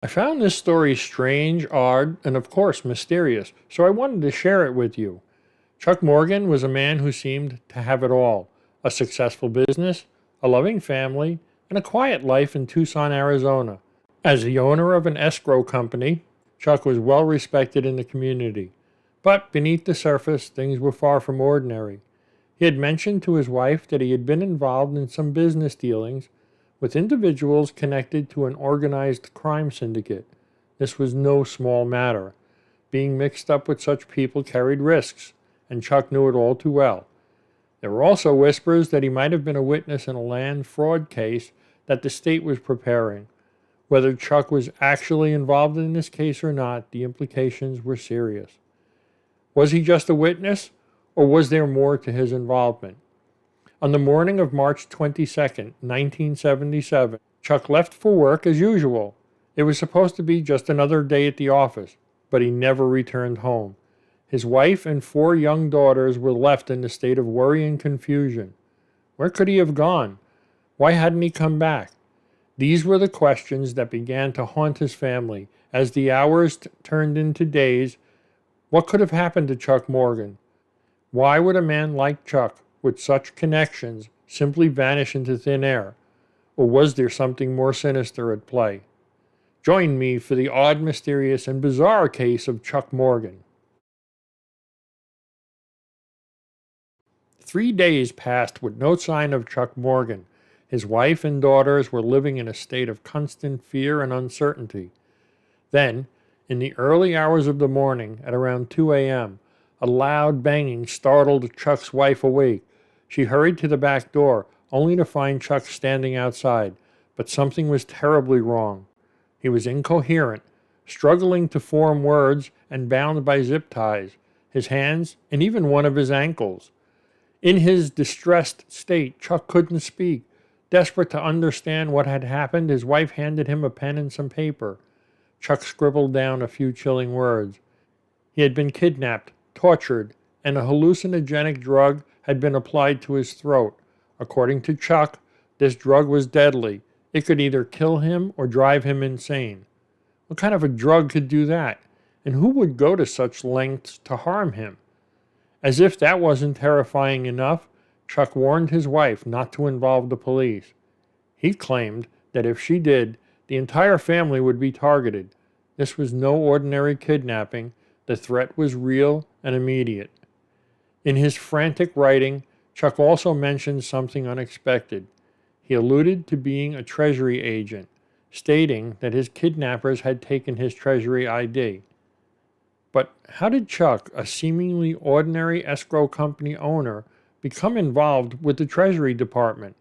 I found this story strange, odd, and of course mysterious, so I wanted to share it with you. Chuck Morgan was a man who seemed to have it all: a successful business, a loving family, and a quiet life in Tucson, Arizona. As the owner of an escrow company, Chuck was well respected in the community. But beneath the surface, things were far from ordinary. He had mentioned to his wife that he had been involved in some business dealings with individuals connected to an organized crime syndicate. This was no small matter. Being mixed up with such people carried risks, and Chuck knew it all too well. There were also whispers that he might have been a witness in a land fraud case that the state was preparing. Whether Chuck was actually involved in this case or not, the implications were serious. Was he just a witness, or was there more to his involvement? On the morning of March 22nd, 1977, Chuck left for work as usual. It was supposed to be just another day at the office, but he never returned home. His wife and 4 young daughters were left in a state of worry and confusion. Where could he have gone? Why hadn't he come back? These were the questions that began to haunt his family as the hours turned into days. What could have happened to Chuck Morgan? Why would a man like Chuck, with such connections, simply vanish into thin air? Or was there something more sinister at play? Join me for the odd, mysterious, and bizarre case of Chuck Morgan. 3 days passed with no sign of Chuck Morgan. His wife and daughters were living in a state of constant fear and uncertainty. Then, in the early hours of the morning, at around 2 a.m., a loud banging startled Chuck's wife awake. She hurried to the back door, only to find Chuck standing outside, but something was terribly wrong. He was incoherent, struggling to form words and bound by zip ties, his hands, and even one of his ankles. In his distressed state, Chuck couldn't speak. Desperate to understand what had happened, his wife handed him a pen and some paper. Chuck scribbled down a few chilling words. He had been kidnapped, tortured, and a hallucinogenic drug had been applied to his throat. According to Chuck, this drug was deadly. It could either kill him or drive him insane. What kind of a drug could do that? And who would go to such lengths to harm him? As if that wasn't terrifying enough, Chuck warned his wife not to involve the police. He claimed that if she did, the entire family would be targeted. This was no ordinary kidnapping. The threat was real and immediate. In his frantic writing, Chuck also mentioned something unexpected. He alluded to being a Treasury agent, stating that his kidnappers had taken his Treasury ID. But how did Chuck, a seemingly ordinary escrow company owner, become involved with the Treasury Department?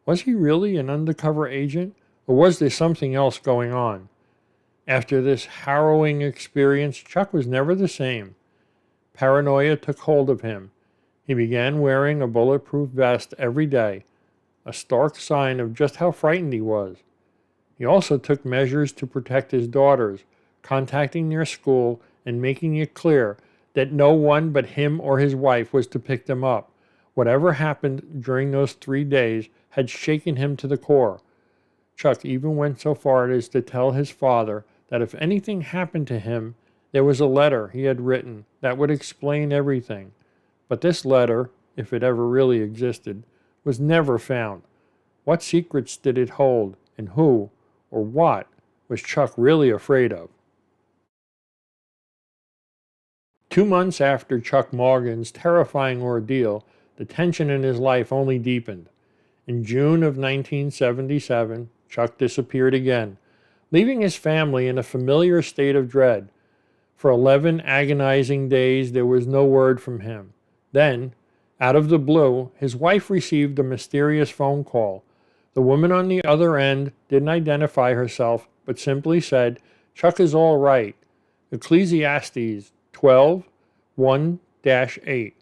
Was he really an undercover agent, or was there something else going on? After this harrowing experience, Chuck was never the same. Paranoia took hold of him. He began wearing a bulletproof vest every day, a stark sign of just how frightened he was. He also took measures to protect his daughters, contacting their school and making it clear that no one but him or his wife was to pick them up. Whatever happened during those 3 days had shaken him to the core. Chuck even went so far as to tell his father that if anything happened to him, there was a letter he had written that would explain everything. But this letter, if it ever really existed, was never found. What secrets did it hold, and who, or what, was Chuck really afraid of? 2 months after Chuck Morgan's terrifying ordeal, the tension in his life only deepened. In June of 1977, Chuck disappeared again, leaving his family in a familiar state of dread. For 11 agonizing days, there was no word from him. Then, out of the blue, his wife received a mysterious phone call. The woman on the other end didn't identify herself, but simply said, "Chuck is all right." Ecclesiastes 12:1-8.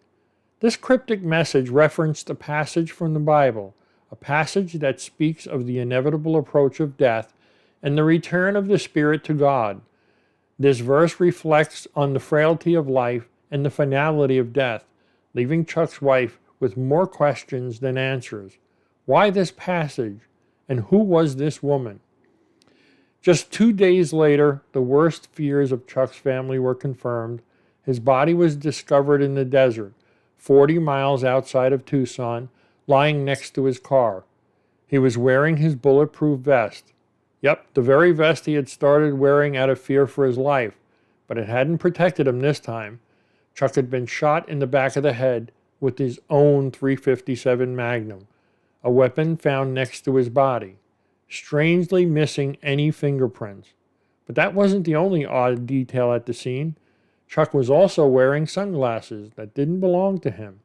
This cryptic message referenced a passage from the Bible, a passage that speaks of the inevitable approach of death and the return of the spirit to God. This verse reflects on the frailty of life and the finality of death, leaving Chuck's wife with more questions than answers. Why this passage? And who was this woman? Just 2 days later, the worst fears of Chuck's family were confirmed. His body was discovered in the desert, 40 miles outside of Tucson, lying next to his car. He was wearing his bulletproof vest. Yep, the very vest he had started wearing out of fear for his life, but it hadn't protected him this time. Chuck had been shot in the back of the head with his own .357 Magnum, a weapon found next to his body, strangely missing any fingerprints. But that wasn't the only odd detail at the scene. Chuck was also wearing sunglasses that didn't belong to him,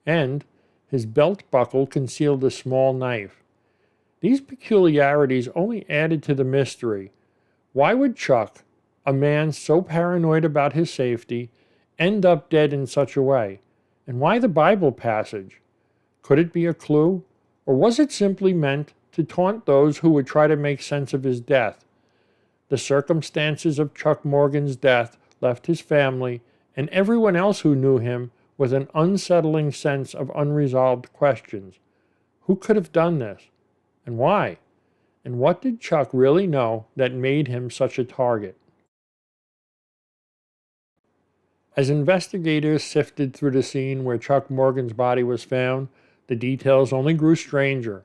and his belt buckle concealed a small knife. These peculiarities only added to the mystery. Why would Chuck, a man so paranoid about his safety, end up dead in such a way? And why the Bible passage? Could it be a clue? Or was it simply meant to taunt those who would try to make sense of his death? The circumstances of Chuck Morgan's death left his family and everyone else who knew him with an unsettling sense of unresolved questions. Who could have done this? And why? And what did Chuck really know that made him such a target? As investigators sifted through the scene where Chuck Morgan's body was found, the details only grew stranger.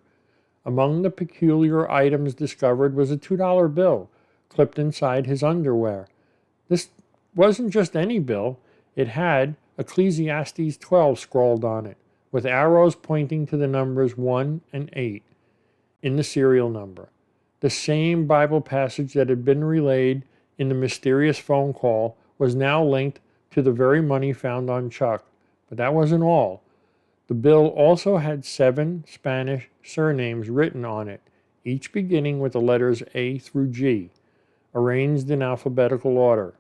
Among the peculiar items discovered was a $2 bill clipped inside his underwear. This wasn't just any bill. It had Ecclesiastes 12 scrawled on it, with arrows pointing to the numbers 1 and 8 in the serial number. The same Bible passage that had been relayed in the mysterious phone call was now linked to the very money found on Chuck. But that wasn't all. The bill also had 7 Spanish surnames written on it, each beginning with the letters A through G, arranged in alphabetical order.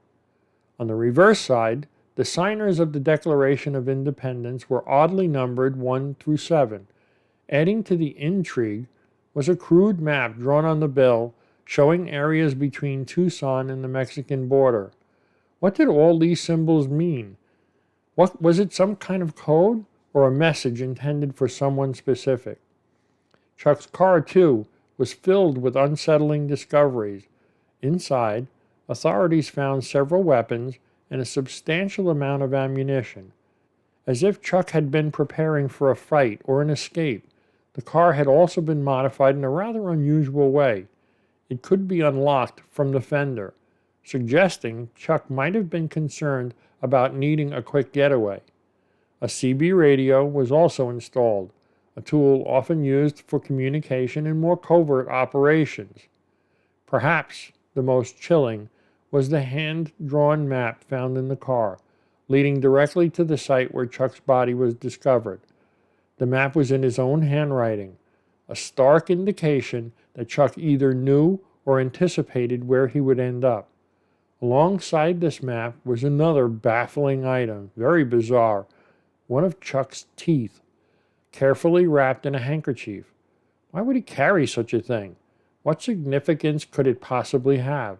On the reverse side, the signers of the Declaration of Independence were oddly numbered 1 through 7. Adding to the intrigue was a crude map drawn on the bill showing areas between Tucson and the Mexican border. What did all these symbols mean? What was it, some kind of code or a message intended for someone specific? Chuck's car, too, was filled with unsettling discoveries. Inside, authorities found several weapons and a substantial amount of ammunition. As if Chuck had been preparing for a fight or an escape, the car had also been modified in a rather unusual way. It could be unlocked from the fender, suggesting Chuck might have been concerned about needing a quick getaway. A CB radio was also installed, a tool often used for communication in more covert operations. Perhaps the most chilling was the hand-drawn map found in the car, leading directly to the site where Chuck's body was discovered. The map was in his own handwriting, a stark indication that Chuck either knew or anticipated where he would end up. Alongside this map was another baffling item, very bizarre, one of Chuck's teeth, carefully wrapped in a handkerchief. Why would he carry such a thing? What significance could it possibly have?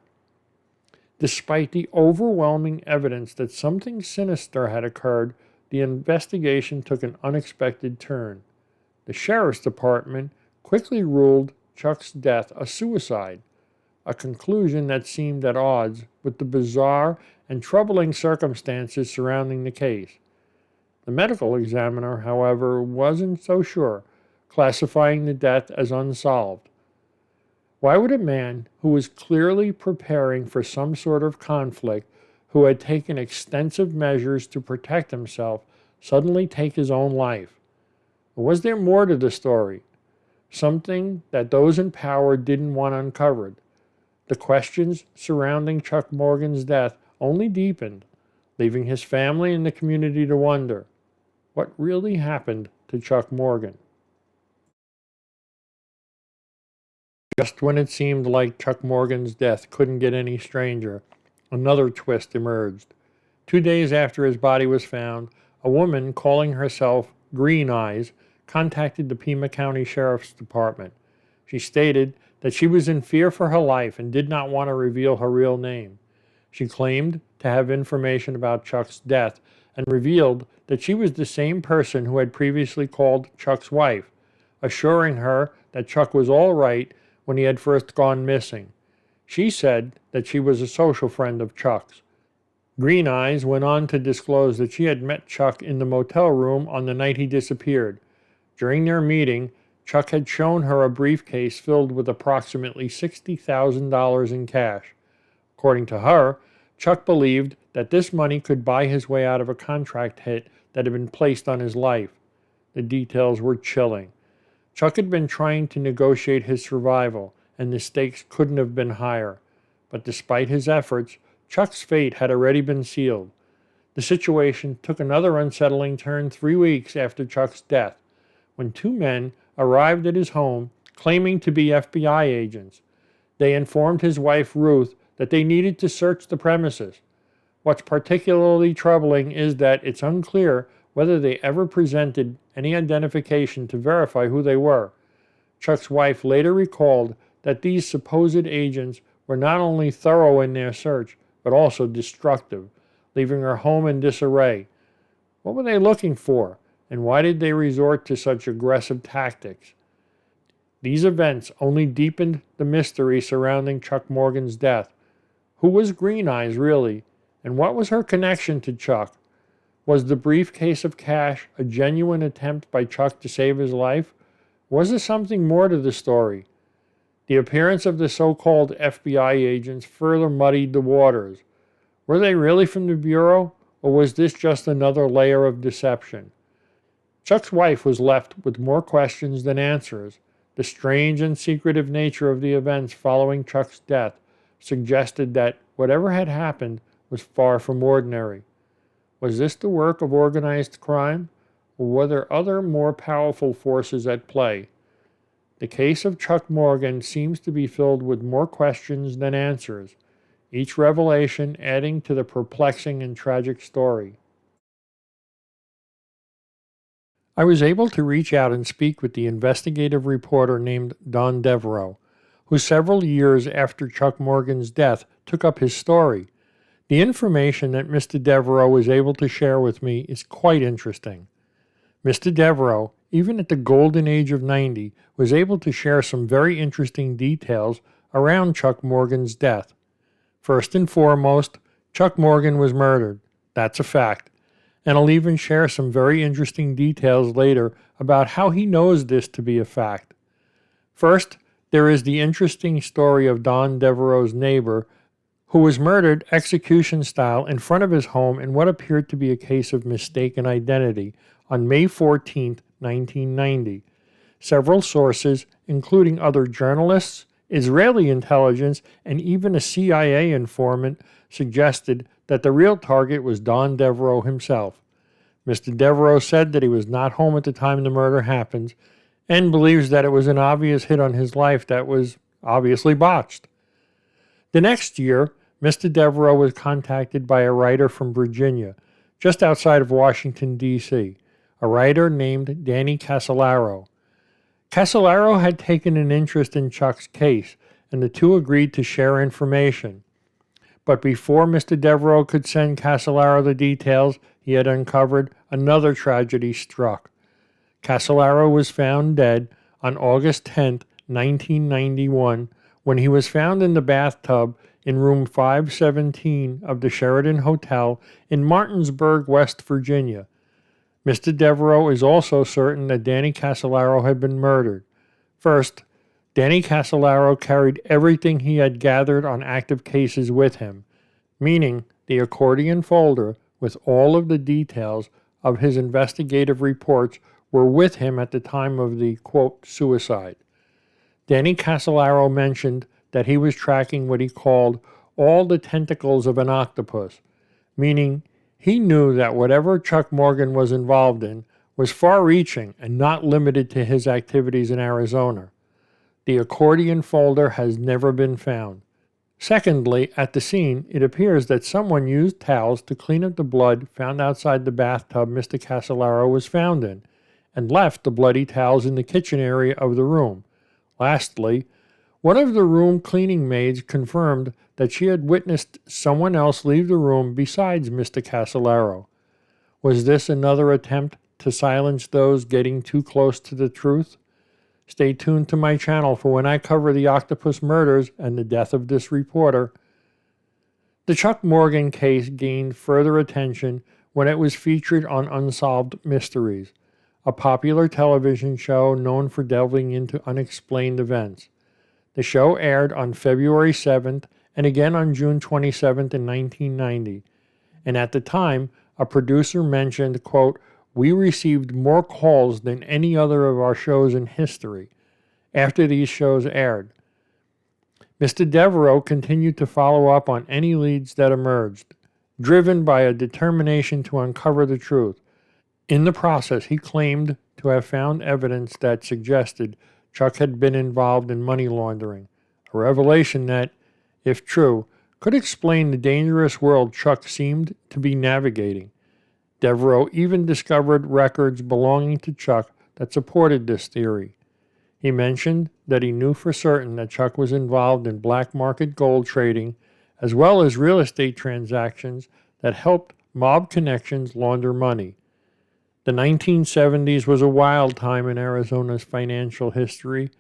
Despite the overwhelming evidence that something sinister had occurred, the investigation took an unexpected turn. The sheriff's department quickly ruled Chuck's death a suicide, a conclusion that seemed at odds with the bizarre and troubling circumstances surrounding the case. The medical examiner, however, wasn't so sure, classifying the death as unsolved. Why would a man who was clearly preparing for some sort of conflict, who had taken extensive measures to protect himself, suddenly take his own life? Or was there more to the story? Something that those in power didn't want uncovered. The questions surrounding Chuck Morgan's death only deepened, leaving his family and the community to wonder, what really happened to Chuck Morgan? Just when it seemed like Chuck Morgan's death couldn't get any stranger, another twist emerged. 2 days after his body was found, a woman calling herself Green Eyes contacted the Pima County Sheriff's Department. She stated that she was in fear for her life and did not want to reveal her real name. She claimed to have information about Chuck's death and revealed that she was the same person who had previously called Chuck's wife, assuring her that Chuck was all right when he had first gone missing. She said that she was a social friend of Chuck's. Green Eyes went on to disclose that she had met Chuck in the motel room on the night he disappeared. During their meeting, Chuck had shown her a briefcase filled with approximately $60,000 in cash. According to her, Chuck believed that this money could buy his way out of a contract hit that had been placed on his life. The details were chilling. Chuck had been trying to negotiate his survival, and the stakes couldn't have been higher. But despite his efforts, Chuck's fate had already been sealed. The situation took another unsettling turn 3 weeks after Chuck's death, when 2 men arrived at his home claiming to be FBI agents. They informed his wife Ruth that they needed to search the premises. What's particularly troubling is that it's unclear whether they ever presented any identification to verify who they were. Chuck's wife later recalled that these supposed agents were not only thorough in their search, but also destructive, leaving her home in disarray. What were they looking for, and why did they resort to such aggressive tactics? These events only deepened the mystery surrounding Chuck Morgan's death. Who was Green Eyes, really, and what was her connection to Chuck? Was the briefcase of cash a genuine attempt by Chuck to save his life? Was there something more to the story? The appearance of the so-called FBI agents further muddied the waters. Were they really from the Bureau, or was this just another layer of deception? Chuck's wife was left with more questions than answers. The strange and secretive nature of the events following Chuck's death suggested that whatever had happened was far from ordinary. Was this the work of organized crime, or were there other more powerful forces at play? The case of Chuck Morgan seems to be filled with more questions than answers, each revelation adding to the perplexing and tragic story. I was able to reach out and speak with the investigative reporter named Don Devereaux, who several years after Chuck Morgan's death took up his story. The information that Mr. Devereaux was able to share with me is quite interesting. Mr. Devereaux, even at the golden age of 90, was able to share some very interesting details around Chuck Morgan's death. First and foremost, Chuck Morgan was murdered. That's a fact. And I'll even share some very interesting details later about how he knows this to be a fact. First, there is the interesting story of Don Devereaux's neighbor, who was murdered execution style in front of his home in what appeared to be a case of mistaken identity on May 14, 1990. Several sources, including other journalists, Israeli intelligence, and even a CIA informant, suggested that the real target was Don Devereaux himself. Mr. Devereaux said that he was not home at the time the murder happened, and believes that it was an obvious hit on his life that was obviously botched. The next year, Mr. Devereaux was contacted by a writer from Virginia, just outside of Washington, D.C., a writer named Danny Casolaro. Casolaro had taken an interest in Chuck's case, and the two agreed to share information. But before Mr. Devereaux could send Casolaro the details he had uncovered, another tragedy struck. Casolaro was found dead on August 10, 1991, when he was found in the bathtub in room 517 of the Sheraton Hotel in Martinsburg, West Virginia. Mr. Devereaux is also certain that Danny Casolaro had been murdered. First, Danny Casolaro carried everything he had gathered on active cases with him, meaning the accordion folder with all of the details of his investigative reports were with him at the time of the, quote, suicide. Danny Casolaro mentioned that he was tracking what he called all the tentacles of an octopus, meaning he knew that whatever Chuck Morgan was involved in was far-reaching and not limited to his activities in Arizona. The accordion folder has never been found. Secondly, at the scene, it appears that someone used towels to clean up the blood found outside the bathtub Mr. Casolaro was found in, and left the bloody towels in the kitchen area of the room. Lastly, one of the room cleaning maids confirmed that she had witnessed someone else leave the room besides Mr. Casolaro. Was this another attempt to silence those getting too close to the truth? Stay tuned to my channel for when I cover the octopus murders and the death of this reporter. The Chuck Morgan case gained further attention when it was featured on Unsolved Mysteries, a popular television show known for delving into unexplained events. The show aired on February 7th and again on June 27th in 1990, and at the time, a producer mentioned, quote, "We received more calls than any other of our shows in history after these shows aired." Mr. Devereaux continued to follow up on any leads that emerged, driven by a determination to uncover the truth. In the process, he claimed to have found evidence that suggested Chuck had been involved in money laundering, a revelation that, if true, could explain the dangerous world Chuck seemed to be navigating. Devereaux even discovered records belonging to Chuck that supported this theory. He mentioned that he knew for certain that Chuck was involved in black market gold trading, as well as real estate transactions that helped mob connections launder money. The 1970s was a wild time in Arizona's financial history,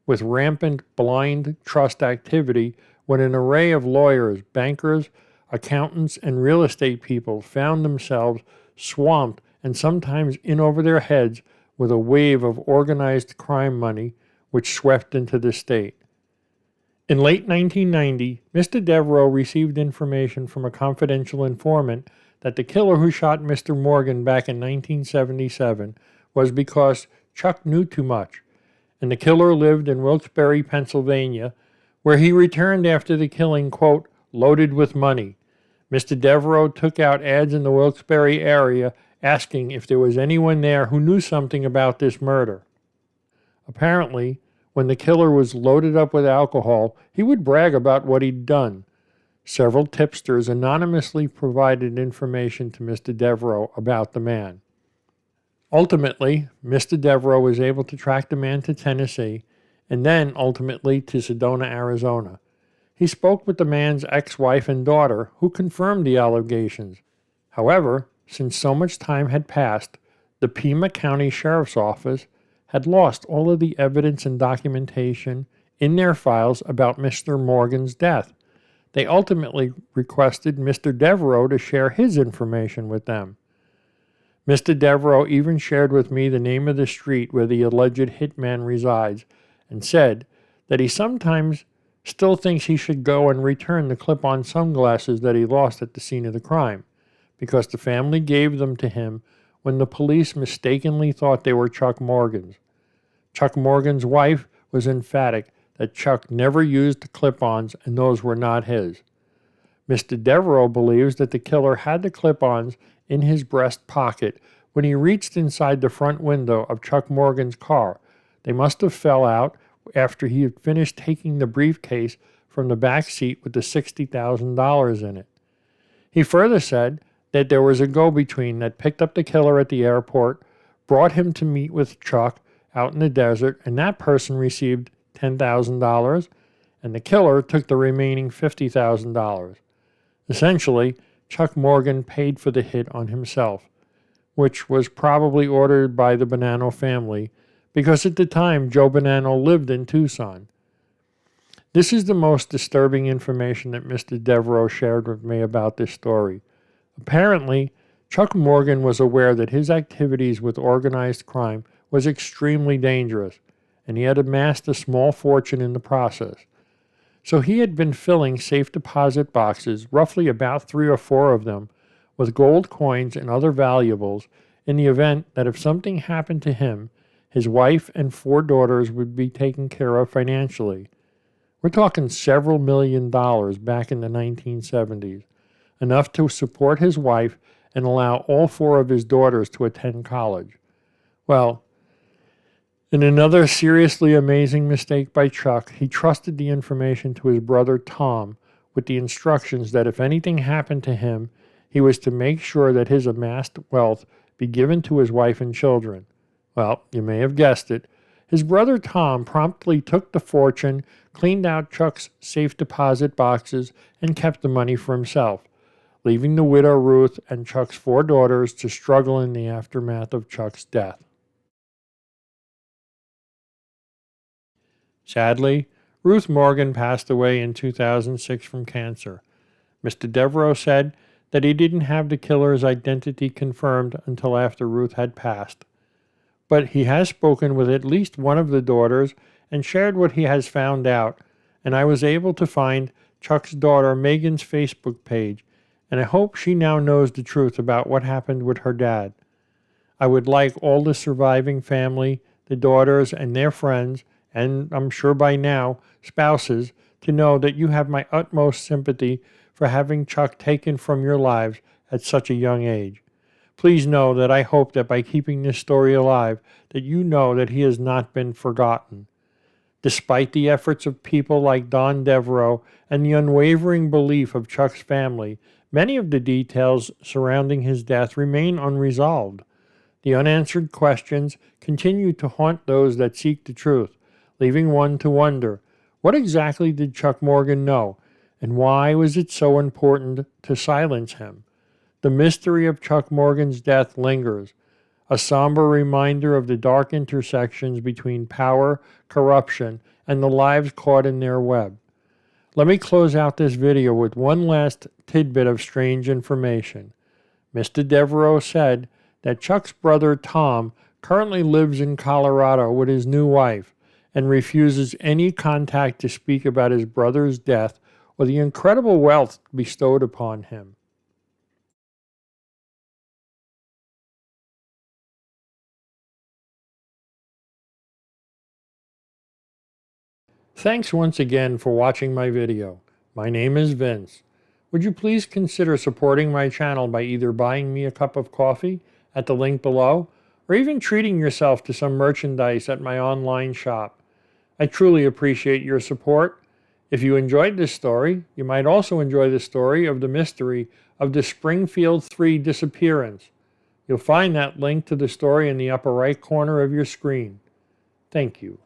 with rampant blind trust activity when an array of lawyers, bankers, accountants, and real estate people found themselves swamped and sometimes in over their heads with a wave of organized crime money which swept into the state. In late 1990, Mr. Devereaux received information from a confidential informant that the killer who shot Mr. Morgan back in 1977 was because Chuck knew too much, and the killer lived in Wilkes-Barre, Pennsylvania, where he returned after the killing, quote, "loaded with money." Mr. Devereaux took out ads in the Wilkes-Barre area asking if there was anyone there who knew something about this murder. Apparently, when the killer was loaded up with alcohol, he would brag about what he'd done. Several tipsters anonymously provided information to Mr. Devereaux about the man. Ultimately, Mr. Devereaux was able to track the man to Tennessee and then ultimately to Sedona, Arizona. He spoke with the man's ex-wife and daughter, who confirmed the allegations. However, since so much time had passed, the Pima County Sheriff's Office had lost all of the evidence and documentation in their files about Mr. Morgan's death. They ultimately requested Mr. Devereaux to share his information with them. Mr. Devereaux even shared with me the name of the street where the alleged hitman resides and said that he sometimes still thinks he should go and return the clip-on sunglasses that he lost at the scene of the crime, because the family gave them to him when the police mistakenly thought they were Chuck Morgan's. Chuck Morgan's wife was emphatic that Chuck never used the clip-ons and those were not his. Mr. Devereaux believes that the killer had the clip-ons in his breast pocket when he reached inside the front window of Chuck Morgan's car. They must have fell out after he had finished taking the briefcase from the back seat with the $60,000 in it. He further said that there was a go-between that picked up the killer at the airport, brought him to meet with Chuck out in the desert, and that person received $10,000, and the killer took the remaining $50,000. Essentially, Chuck Morgan paid for the hit on himself, which was probably ordered by the Bonanno family, because at the time Joe Bonanno lived in Tucson. This is the most disturbing information that Mr. Devereaux shared with me about this story. Apparently, Chuck Morgan was aware that his activities with organized crime was extremely dangerous, and he had amassed a small fortune in the process. So he had been filling safe deposit boxes, roughly about 3 or 4 of them, with gold coins and other valuables in the event that if something happened to him, his wife and 4 daughters would be taken care of financially. We're talking several $1,000,000 back in the 1970s, enough to support his wife and allow all 4 of his daughters to attend college. Well, in another seriously amazing mistake by Chuck, he trusted the information to his brother Tom with the instructions that if anything happened to him, he was to make sure that his amassed wealth be given to his wife and children. Well, you may have guessed it. His brother Tom promptly took the fortune, cleaned out Chuck's safe deposit boxes, and kept the money for himself, leaving the widow Ruth and Chuck's 4 daughters to struggle in the aftermath of Chuck's death. Sadly, Ruth Morgan passed away in 2006 from cancer. Mr. Devereaux said that he didn't have the killer's identity confirmed until after Ruth had passed. But he has spoken with at least one of the daughters and shared what he has found out, and I was able to find Chuck's daughter Megan's Facebook page, and I hope she now knows the truth about what happened with her dad. I would like all the surviving family, the daughters and their friends, and I'm sure by now, spouses, to know that you have my utmost sympathy for having Chuck taken from your lives at such a young age. Please know that I hope that by keeping this story alive, that you know that he has not been forgotten. Despite the efforts of people like Don Devereaux and the unwavering belief of Chuck's family, many of the details surrounding his death remain unresolved. The unanswered questions continue to haunt those that seek the truth, leaving one to wonder, what exactly did Chuck Morgan know, and why was it so important to silence him? The mystery of Chuck Morgan's death lingers, a somber reminder of the dark intersections between power, corruption, and the lives caught in their web. Let me close out this video with one last tidbit of strange information. Mr. Devereaux said that Chuck's brother Tom currently lives in Colorado with his new wife and refuses any contact to speak about his brother's death or the incredible wealth bestowed upon him. Thanks once again for watching my video. My name is Vince. Would you please consider supporting my channel by either buying me a cup of coffee at the link below, or even treating yourself to some merchandise at my online shop. I truly appreciate your support. If you enjoyed this story, you might also enjoy the story of the mystery of the Springfield 3 disappearance. You'll find that link to the story in the upper right corner of your screen. Thank you.